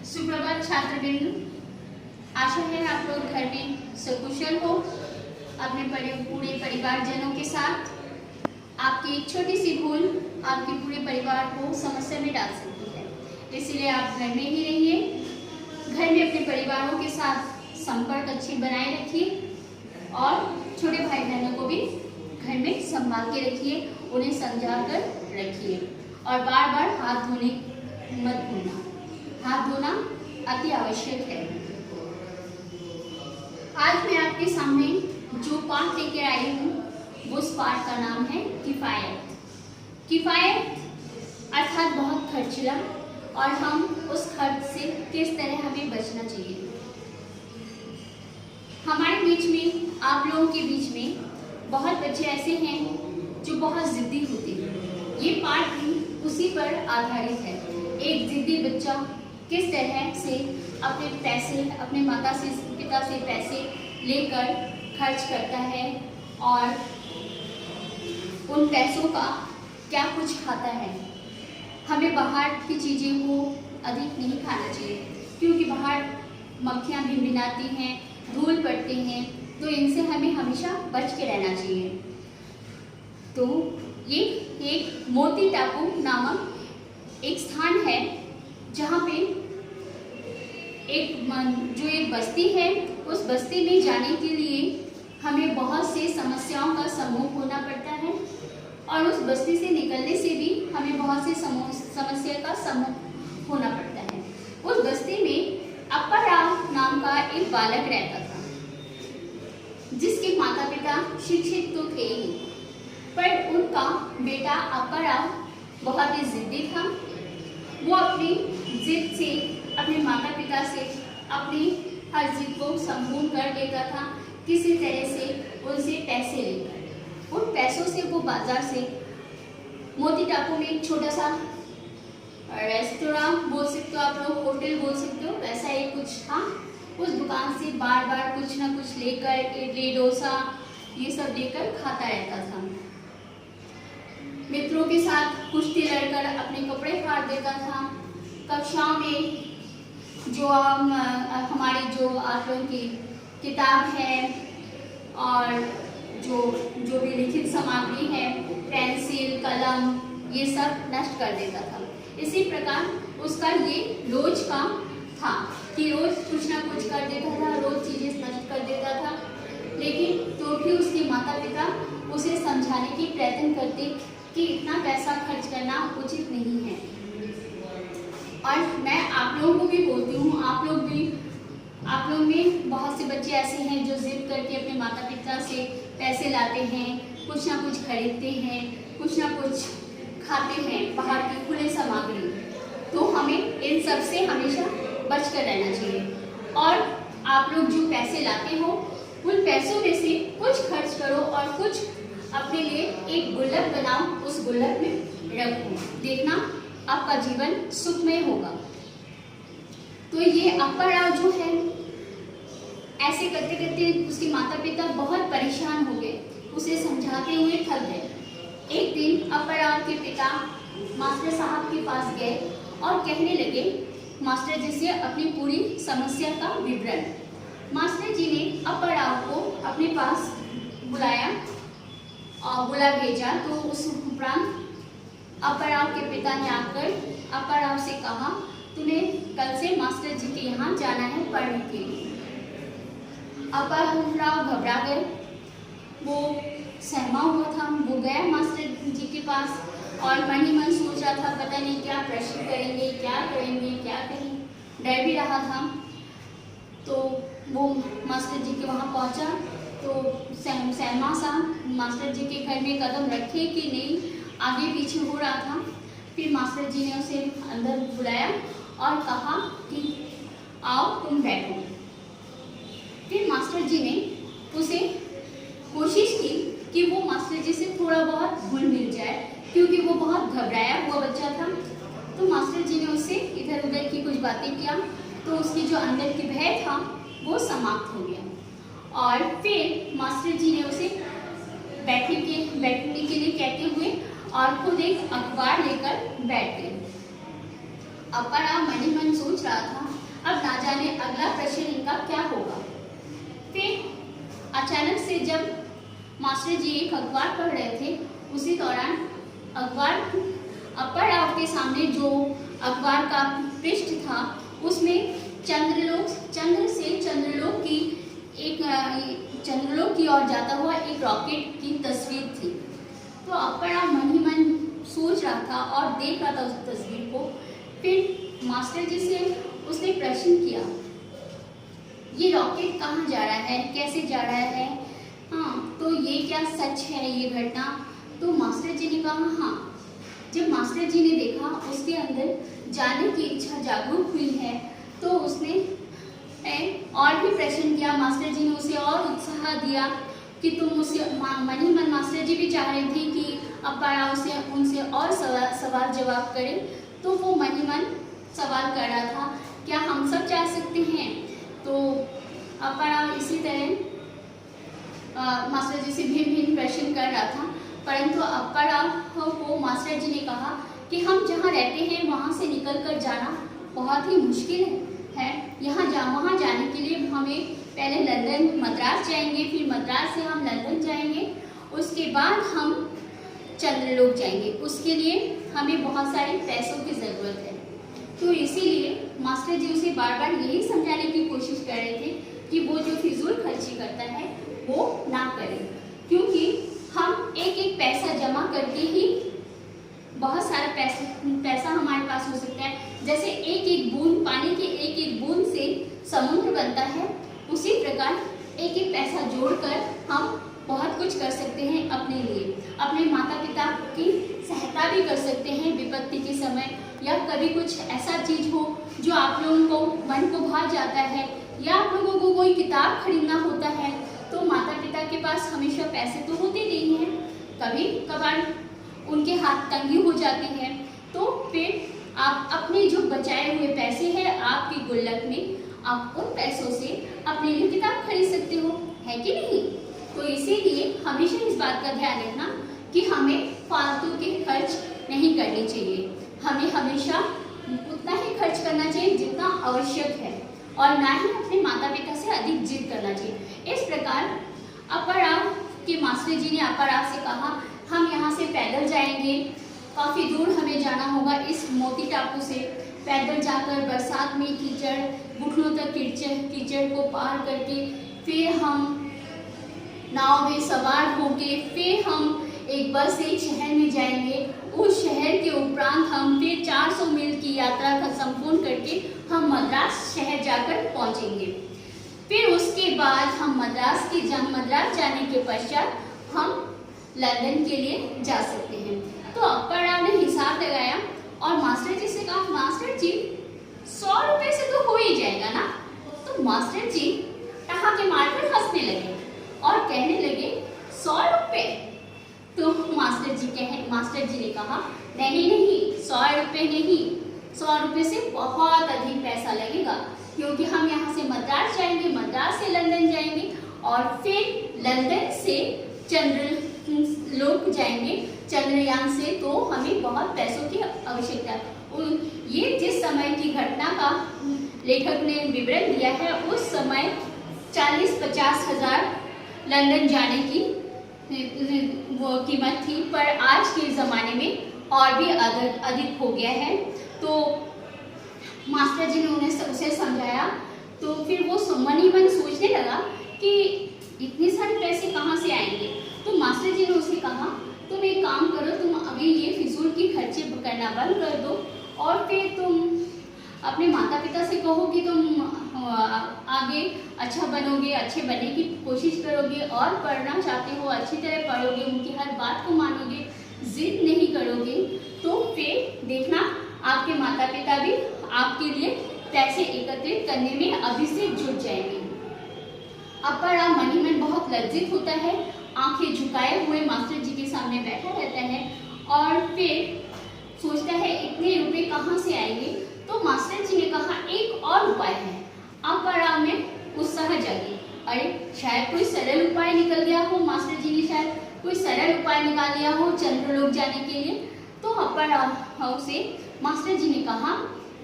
सुप्रभात छात्रवृंद, आशा है आप लोग घर में सकुशल हो। अपने पूरे परिवारजनों के साथ आपकी एक छोटी सी भूल आपके पूरे परिवार को समस्या में डाल सकती है, इसलिए आप घर में ही रहिए। घर में अपने परिवारों के साथ संपर्क अच्छे बनाए रखिए और छोटे भाई बहनों को भी घर में संभाल के रखिए, उन्हें समझा कर रखिए और बार बार हाथ धोने मत भूलना। हाथ धोना अति आवश्यक है। आज मैं आपके सामने जो पाठ लेकर आई हूँ वो उस पाठ का नाम है किफायत। किफायत अर्थात बहुत खर्चीला और हम उस खर्च से किस तरह हमें बचना चाहिए। हमारे बीच में, आप लोगों के बीच में बहुत बच्चे ऐसे हैं जो बहुत जिद्दी होते हैं। ये पाठ भी उसी पर आधारित है। एक जिद्दी बच्चा किस तरह से अपने पैसे, अपने माता से पिता से पैसे लेकर खर्च करता है और उन पैसों का क्या कुछ खाता है। हमें बाहर की चीज़ें को अधिक नहीं खाना चाहिए, क्योंकि बाहर मक्खियाँ भिनभिनाती हैं, धूल पड़ते हैं, तो इनसे हमें हमेशा बच के रहना चाहिए। तो ये एक मोती टापू नामक एक स्थान है जहाँ पे एक बस्ती है। उस बस्ती में जाने के लिए हमें बहुत से समस्याओं का सम्मुख होना पड़ता है और उस बस्ती से निकलने से भी हमें बहुत से समस्या का सम्मुख होना पड़ता है। उस बस्ती में अप्पा राव नाम का एक बालक रहता था, जिसके माता पिता शिक्षित तो थे ही, पर उनका बेटा अप्पा राव बहुत ही जिद्दी था। वो अपनी जिद से, अपने माता पिता से अपनी हर जिद को संपूर्ण कर देता था, किसी तरह से उनसे पैसे लेकर। उन पैसों से वो बाजार से, मोती टापू में एक छोटा सा रेस्टोरेंट बोल सकते हो आप लोग, होटल बोल सकते हो, वैसा एक कुछ था। उस दुकान से बार बार कुछ ना कुछ लेकर, इडली डोसा ये सब लेकर खाता रहता था। मित्रों के साथ कुश्ती लड़कर अपने कपड़े फाड़ देता था। कक्षाओं में जो हमारी जो आप लोगों की किताब है और जो भी लिखित सामग्री है, पेंसिल कलम, ये सब नष्ट कर देता था। इसी प्रकार उसका ये रोज का था कि रोज कुछ ना कुछ कर देता था, रोज चीजें नष्ट कर देता था। लेकिन तो भी उसके माता पिता उसे समझाने की प्रयत्न करते कि इतना पैसा खर्च करना उचित नहीं है। और मैं आप लोगों को भी बोलती हूँ, आप लोग में बहुत से बच्चे ऐसे हैं जो जिद करके अपने माता पिता से पैसे लाते हैं, कुछ ना कुछ खरीदते हैं, कुछ ना कुछ खाते हैं बाहर की खुले सामग्री। तो हमें इन सब से हमेशा बच कर रहना चाहिए। और आप लोग जो पैसे लाते हो, उन पैसों में से कुछ खर्च करो और कुछ अपने लिए एक गुल्लक बनाओ, उस गुल्लक में रखो। देखना आपका जीवन सुखमय होगा। तो ये अप्पा राव जो है, ऐसे करते करते उसके माता पिता बहुत परेशान हो गए, उसे समझाते हुए थक गए। एक दिन अप्पा राव के पिता मास्टर साहब के पास गए और कहने लगे मास्टर जी से अपनी पूरी समस्या का विवरण। मास्टर जी ने अप्पा राव को अपने पास बुलाया और बुला भेजा। तो उस उपरांत अप्पा राव के पिता ने आकर अप्पा राव से कहा, तुम्हें कल से मास्टर जी के यहाँ जाना है पढ़ने के लिए। अप्पा राव घबरा गए, वो सहमा हुआ था। वो गया मास्टर जी के पास और मन ही मन सोच रहा था, पता नहीं क्या प्रश्न करेंगे, क्या करेंगे, क्या करें, डर भी रहा था। तो वो मास्टर जी के वहाँ पहुँचा तो सहमा सा मास्टर जी के घर में कदम रखे कि नहीं, आगे पीछे हो रहा था। फिर मास्टर जी ने उसे अंदर बुलाया और कहा कि आओ तुम बैठो। फिर मास्टर जी ने उसे कोशिश की कि वो मास्टर जी से थोड़ा बहुत घुल मिल जाए, क्योंकि वो बहुत घबराया हुआ बच्चा था। तो मास्टर जी ने उससे इधर उधर की कुछ बातें किया, तो उसकी जो अंदर की भय था वो समाप्त हो गया। और फिर मास्टर जी ने उसे बैठने के लिए कहते हुए और खुद एक अखबार लेकर बैठ गए। अप्पा राव मन ही मन सोच रहा था अब ना जाने अगला प्रश्न इनका क्या होगा। फिर अचानक से जब मास्टर जी एक अखबार पढ़ रहे थे, उसी दौरान अखबार अप्पा राव के सामने जो अखबार का पृष्ठ था उसमें चंद्र से चंद्रलोक की ओर जाता हुआ एक रॉकेट की तस्वीर थी। तो अप्पा राव मन ही मन सोच रहा था और देख रहा था उस तस्वीर को। फिर मास्टर जी से उसने प्रश्न किया, ये रॉकेट कहाँ जा रहा है, कैसे जा रहा है, हाँ तो ये क्या सच है ये घटना। तो मास्टर जी ने कहा हाँ। जब मास्टर जी ने देखा उसके अंदर जाने की इच्छा जागरूक हुई है तो उसने और भी प्रश्न किया। मास्टर जी ने उसे और उत्साह दिया कि तुम उसे मन ही मन मास्टर जी भी चाह रहे थे कि अप्पा राव से उनसे और सवाल जवाब करें। तो वो मन ही मन सवाल कर रहा था, क्या हम सब जा सकते हैं। तो अप्पा राव इसी तरह मास्टर जी से भिन्न प्रश्न कर रहा था, परंतु अप्पा राव को मास्टर जी ने कहा कि हम जहाँ रहते हैं वहाँ से निकल कर जाना बहुत ही मुश्किल है। वहाँ जाने के लिए हमें पहले लंदन मद्रास जाएंगे, फिर मद्रास से हम लंदन जाएंगे, उसके बाद हम चंद्रलोक जाएंगे। उसके लिए हमें बहुत सारे पैसों की ज़रूरत है। तो इसीलिए मास्टर जी उसे बार बार यही समझाने की कोशिश कर रहे थे कि वो जो फिजूल खर्ची करता है वो ना करे, क्योंकि हम एक एक पैसा जमा करके ही बहुत सारा पैसा हमारे पास हो सकता है। जैसे एक एक बूंद पानी के एक एक बूंद से समुद्र बनता है, उसी प्रकार एक एक पैसा जोड़कर हम बहुत कुछ कर सकते हैं अपने लिए। अपने माता पिता की सहायता भी कर सकते हैं विपत्ति के समय, या कभी कुछ ऐसा चीज हो जो आप लोगों को मन को भा जाता है, या आप लोगों को कोई किताब खरीदना होता है तो माता पिता के पास हमेशा पैसे तो होते नहीं हैं, कभी कभार उनके हाथ तंगी हो जाती है। तो फिर आप अपने जो बचाए हुए पैसे हैं आपकी गुल्लक में, आप उन पैसों से अपने लिए किताब खरीद सकते हो, है कि नहीं। तो इसीलिए हमेशा इस बात का ध्यान रखना कि हमें फालतू के खर्च नहीं करने चाहिए। हमें हमेशा उतना ही खर्च करना चाहिए जितना आवश्यक है, और ना ही अपने माता पिता से अधिक जिद करना चाहिए। इस प्रकार अप्पा राव के मास्टर जी ने अप्पा राव से कहा, हम यहाँ से पैदल जाएंगे, काफ़ी दूर हमें जाना होगा इस मोती टापू से। पैदल जाकर बरसात में कीचड़ घुटनों तक कीचड़ को पार करके फिर हम नाव में सवार होके फिर हम एक बस से एक शहर में जाएंगे। उस शहर के उपरांत हम फिर 400 मील की यात्रा का संपूर्ण करके हम मद्रास शहर जाकर पहुंचेंगे। फिर उसके बाद हम मद्रास जाने के पश्चात हम लंदन के लिए जा सकते हैं। तो अप्पा राव ने हिसाब लगाया और मास्टर जी से कहा, मास्टर जी 100 रुपए से तो हो ही जाएगा ना। तो मास्टर जी ठहाके मारकर हंसने लगे और कहने लगे 100 रुपए। तो मास्टर जी ने कहा, नहीं 100 रुपए नहीं, 100 रुपए से बहुत अधिक पैसा लगेगा, क्योंकि हम यहाँ से मद्रास जाएंगे, मद्रास से लंदन जाएंगे और फिर लंदन से चंद्रलोक जाएंगे चंद्रयान से, तो हमें बहुत पैसों की आवश्यकता है। ये जिस समय की घटना का लेखक ने विवरण दिया है, उस समय 40-50 हजार लंदन जाने की वो कीमत थी, पर आज के ज़माने में और भी अधिक हो गया है। तो मास्टर जी ने उसे समझाया, तो फिर वो मन ही मन सोचने लगा कि इतने सारे पैसे कहाँ से आएंगे। तो मास्टर जी ने उसे कहा, तुम एक काम करो, तुम अभी ये फिजूल की खर्चे करना बंद कर दो और फिर तुम अपने माता पिता से कहो कि तुम आगे अच्छा बनोगे, अच्छे बनने की कोशिश करोगे और पढ़ना चाहते हो, अच्छी तरह पढ़ोगे, उनकी हर बात को मानोगे, जिद नहीं करोगे, तो फिर देखना आपके माता पिता भी आपके लिए पैसे एकत्रित करने में अभी से जुट जाएंगे। अप्पा राव मन ही मन बहुत लज्जित होता है, आंखें झुकाए हुए मास्टर जी के सामने बैठा रहता है और फिर सोचता है इतने रुपए कहाँ से आएंगे। तो मास्टर जी ने कहा, एक और उपाय है। अप्पा राव में उत्साह जागी, अरे शायद कोई सरल उपाय निकल गया हो, मास्टर जी ने शायद कोई सरल उपाय निकाल लिया हो चंद्रलोक जाने के लिए। तो अप्पा राव से मास्टर जी ने कहा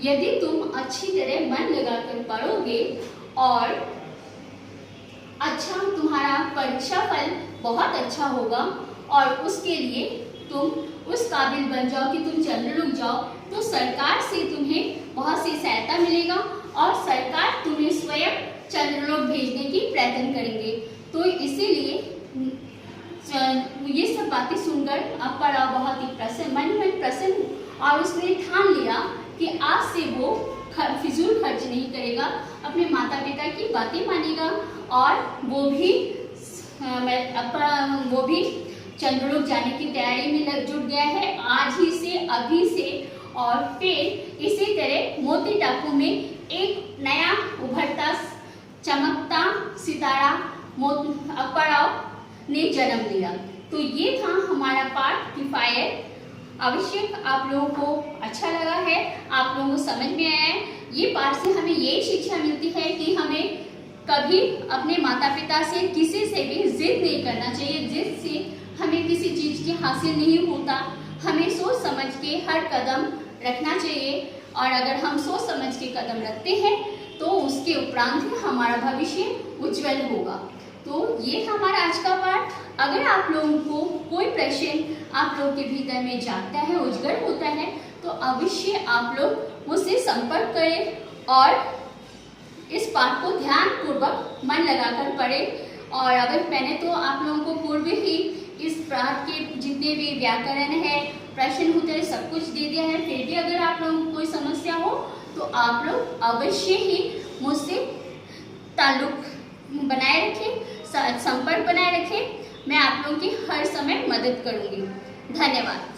यदि तुम अच्छी तरह मन लगाकर पढ़ोगे और अच्छा तुम्हारा परीक्षा फल बहुत अच्छा होगा और उसके लिए तुम उस काबिल बन जाओ कि तुम चंद्रलोक जाओ, तो सरकार से तुम्हें बहुत सी सहायता मिलेगा और सरकार तुम्हें स्वयं चंद्रलोक भेजने की प्रयत्न करेंगे। तो इसीलिए ये सब बातें सुनकर अप्पा बहुत ही प्रसन्न और उसने ठान लिया कि आज से वो फिजूल खर्च नहीं करेगा, अपने माता पिता की बातें मानेगा और वो भी चंद्रलोक जाने की तैयारी में जुट गया है आज ही से, अभी से। और फिर इसी तरह मोती टापू में एक नया उभरता चमकता सितारा अप्पा राव ने जन्म लिया। तो ये था हमारा पाठ किफायत। अवश्य आप लोगों को अच्छा लगा है, आप लोगों को समझ में आया है। ये पाठ से हमें ये शिक्षा मिलती है कि हमें कभी अपने माता पिता से किसी से भी जिद नहीं करना चाहिए। जिद से हमें किसी चीज की हासिल नहीं होता। हमें सोच समझ के हर कदम रखना चाहिए और अगर हम सोच समझ के कदम रखते हैं तो उसके उपरांत हमारा भविष्य उज्जवल होगा। तो ये था हमारा आज का पाठ। अगर आप लोगों को कोई प्रश्न आप लोगों के भीतर में जागता है, उजागर होता है, तो अवश्य आप लोग मुझसे संपर्क करें और इस पाठ को ध्यान पूर्वक मन लगाकर पढ़ें। और अगर मैंने तो आप लोगों को पूर्व ही इस पाठ के जितने भी व्याकरण है, प्रश्न उत्तर सब कुछ दे दिया है, फिर भी अगर आप लोगों को कोई समस्या हो तो आप लोग अवश्य ही मुझसे ताल्लुक बनाए रखें, संपर्क बनाए रखें। मैं आप लोगों की हर समय मदद करूंगी। धन्यवाद।